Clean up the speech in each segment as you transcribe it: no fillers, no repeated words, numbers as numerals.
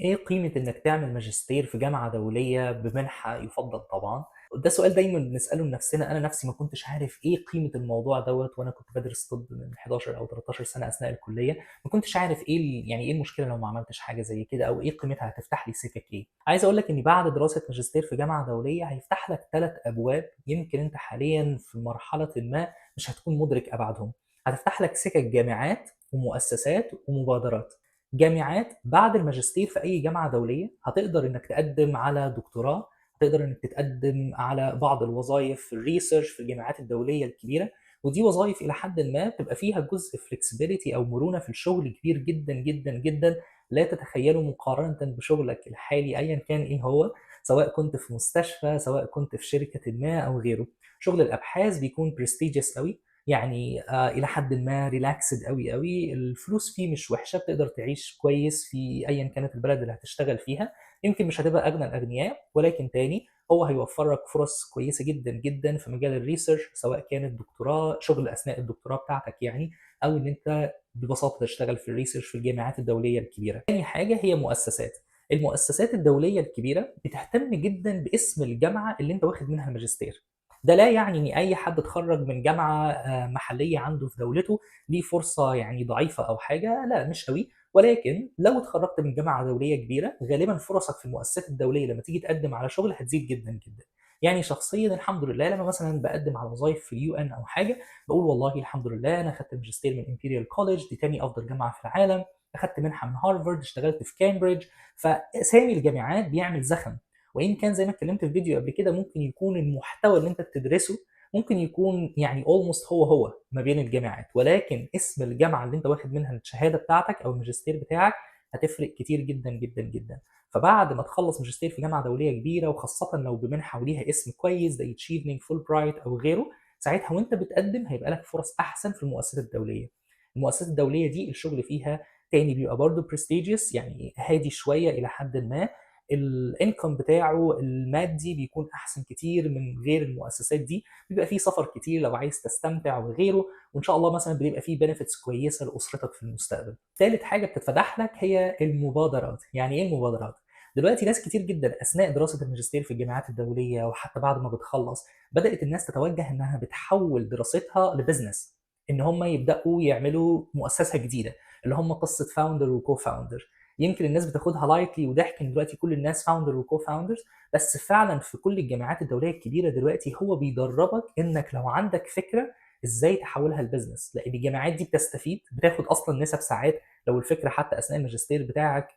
إيه قيمة إنك تعمل ماجستير في جامعة دولية بمنحة يُفضّل طبعًا؟ ده سؤال دايمًا بنسأله لنفسنا، أنا نفسي ما كنتش عارف إيه قيمة الموضوع دوّة وأنا كنت بادرس طِب من 11 أو 13 سنة أثناء الكلية، ما كنتش عارف إيه يعني إيه المشكلة لو ما عملتش حاجة زي كده أو إيه قيمتها هتفتح لي سِكَك إيه. عايز أقول لك إني بعد دراسة ماجستير في جامعة دولية هيفتح لك 3 أبواب يمكن أنت حاليًا في مرحلةٍ ما مش هتكون مُدرك أبعادهم. هتفتح لك سِكَك جامعات ومؤسسات ومبادرات. جامعات بعد الماجستير في أي جامعة دولية هتقدر إنك تقدّم على دكتوراه، هتقدر إنك تتقدّم على بعض الوظايف في الresearch في الجامعات الدولية الكبيرة، ودي وظايف إلى حدٍ ما بتبقى فيها جزء flexibility أو مرونة في الشغل كبير جدًا، جدًا، جدًا، لا تتخيّله مقارنةً بشغلك الحالي أيًا كان إيه هو، سواء كنت في مستشفى، سواء كنت في شركةٍ ما أو غيره. شغل الأبحاث بيكون prestigious أوي، يعني إلى حدٍ ما relaxed أوي، أوي، الفلوس فيه مش وحشة، بتقدر تعيش كويس في أيًا كانت البلد اللي هتشتغل فيها، يمكن مش هتبقى أغنى الأغنياء، ولكن تاني هو هيوفّر لك فرص كويسة جدًا، جدًا في مجال الresearch سواء كانت دكتوراه، شغل أثناء الدكتوراه بتاعتك يعني، أو إن أنت ببساطة تشتغل في الresearch في الجامعات الدولية الكبيرة. تاني حاجة هي مؤسسات، المؤسسات الدولية الكبيرة بتهتم جدًا باسم الجامعة اللي أنت واخد منها الماجستير. ده لا يعني إن أي حد اتخرّج من جامعة محلية عنده في دولته ليه فرصة يعني ضعيفة أو حاجة، لأ مش أوي، ولكن لو اتخرّجت من جامعة دولية كبيرة غالبًا فرصك في المؤسسات الدولية لمّا تيجي تقدّم على شغل هتزيد جدًا، جدًا. يعني شخصيًا الحمد لله لمّا مثلًا باقدّم على وظايف في الUN أو حاجة، باقول والله الحمد لله أنا خدت ماجستير من Imperial College دي تاني أفضل جامعة في العالم، أخدت منحة من هارفارد، اشتغلت في كامبريدج، فسامي الجامعات بيعمل زخم. وإن كان زي ما اتكلمت في فيديو قبل كده ممكن يكون المحتوى اللي أنت بتدرسه ممكن يكون يعني almost هو ما بين الجامعات، ولكن اسم الجامعة اللي أنت واخد منها الشهادة بتاعتك أو الماجستير بتاعك هتفرق كتير جدًا، جدًا، جدًا. فبعد ما تخلّص ماجستير في جامعة دولية كبيرة وخاصةً لو بمنحة وليها اسم كويس زي Chevening، Fulbright أو غيره، ساعتها وأنت بتقدّم هيبقى لك فرص أحسن في المؤسسات الدولية. المؤسسات الدولية دي الشغل فيها تاني بيبقى برضه prestigious يعني هادي شوية إلى حدٍ ما، الincome بتاعه المادي بيكون أحسن كتير من غير المؤسسات دي، بيبقى في سفر كتير لو عايز تستمتع وغيره، وإن شاء الله مثلًا بيبقى في benefits كويسة لأسرتك في المستقبل. تالت حاجة بتتفتح لك هي المبادرات، يعني إيه المبادرات؟ دلوقتي ناس كتير جدًا أثناء دراسة الماجستير في الجامعات الدولية وحتى بعد ما بتخلّص، بدأت الناس تتوجه إنها بتحوّل دراستها لbusiness، إن هم يبدأوا يعملوا مؤسسة جديدة، اللي هم قصة founder وco-founder. يمكن الناس بتاخدها lightly وضحك إن دلوقتي كل الناس founder وco-founders، بس فعلًا في كل الجامعات الدولية الكبيرة دلوقتي هو بيدرّبك إنك لو عندك فكرة إزاي تحوّلها لbusiness، لإن الجامعات دي بتستفيد، بتاخد أصلًا نسب ساعات لو الفكرة حتى أثناء الماجستير بتاعك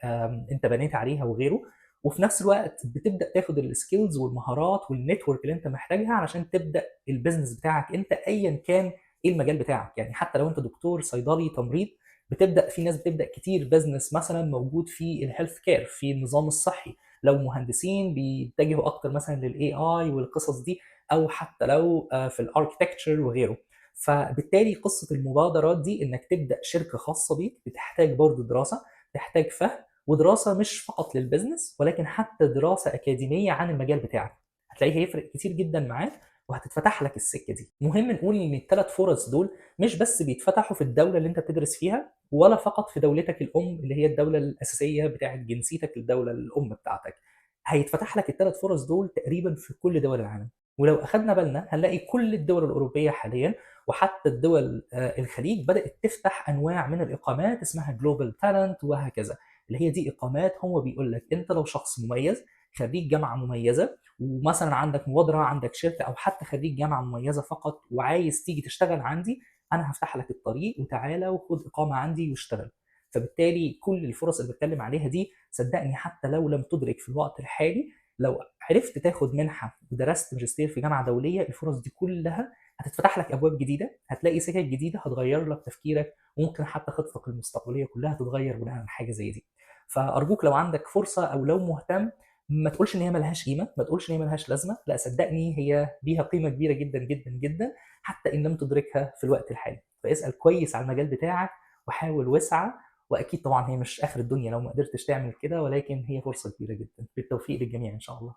أنت بنيت عليها وغيره، وفي نفس الوقت بتبدأ تاخد الskills والمهارات والnetwork اللي أنت محتاجها علشان تبدأ الbusiness بتاعك أنت أيًا كان إيه المجال بتاعك، يعني حتى لو أنت دكتور، صيدلي، تمريض، بتبدأ في ناس بتبدأ كتير business مثلًا موجود في الhealth care في النظام الصحي، لو مهندسين بيتجهوا أكتر مثلًا للAI والقصص دي، أو حتى لو في الarchitecture وغيره. فبالتالي قصة المبادرات دي إنك تبدأ شركة خاصة بيك بتحتاج برضه دراسة، بتحتاج فهم، ودراسة مش فقط للbusiness ولكن حتى دراسة أكاديمية عن المجال بتاعك، هتلاقيه هيفرق كتير جدًا معاك وهتتفتح لك السكة دي. مهم نقول إن ال3 فرص دول مش بس بيتفتحوا في الدولة اللي أنت بتدرس فيها، ولا فقط في دولتك الأم اللي هي الدولة الأساسية بتاعة جنسيتك الدولة الأم بتاعتك، هيتفتح لك ال3 فرص دول تقريبًا في كل دول العالم، ولو أخدنا بالنا هنلاقي كل الدول الأوروبية حاليًا وحتى الدول الخليج بدأت تفتح أنواع من الإقامات اسمها global talent وهكذا، اللي هي دي إقامات هو بيقول لك أنت لو شخص مميز، خريج جامعة مميزة، ومثلًا عندك مبادرة، عندك شركة أو حتى خريج جامعة مميزة فقط وعايز تيجي تشتغل عندي، أنا هافتح لك الطريق وتعالَ وخُد إقامة عندي واشتغل. فبالتالي كل الفرص اللي باتكلم عليها دي صدّقني حتى لو لم تُدرك في الوقت الحالي، لو عرفت تاخد منحة ودرست ماجستير في جامعة دولية، الفرص دي كلها هتتفتح لك أبواب جديدة، هتلاقي سِكَك جديدة هتغيّر لك تفكيرك، وممكن حتى خططك المستقبلية كلها تتغيّر بناءً على حاجة زي دي. فأرجوك لو عندك فرصة أو لو مهتم ما تقولش إن هي ما لهاش قيمة، ما تقولش إن هي ما لهاش لازمة، لأ صدّقني هي ليها قيمة كبيرة جدًا، جدًا، جدًا، حتى إن لم تدركها في الوقت الحالي. فاسأل كويس على المجال بتاعك وحاول واسعى، وأكيد طبعًا هي مش آخر الدنيا لو ما قدرتش تعمل كده، ولكن هي فرصة كبيرة جدًا. بالتوفيق للجميع إن شاء الله.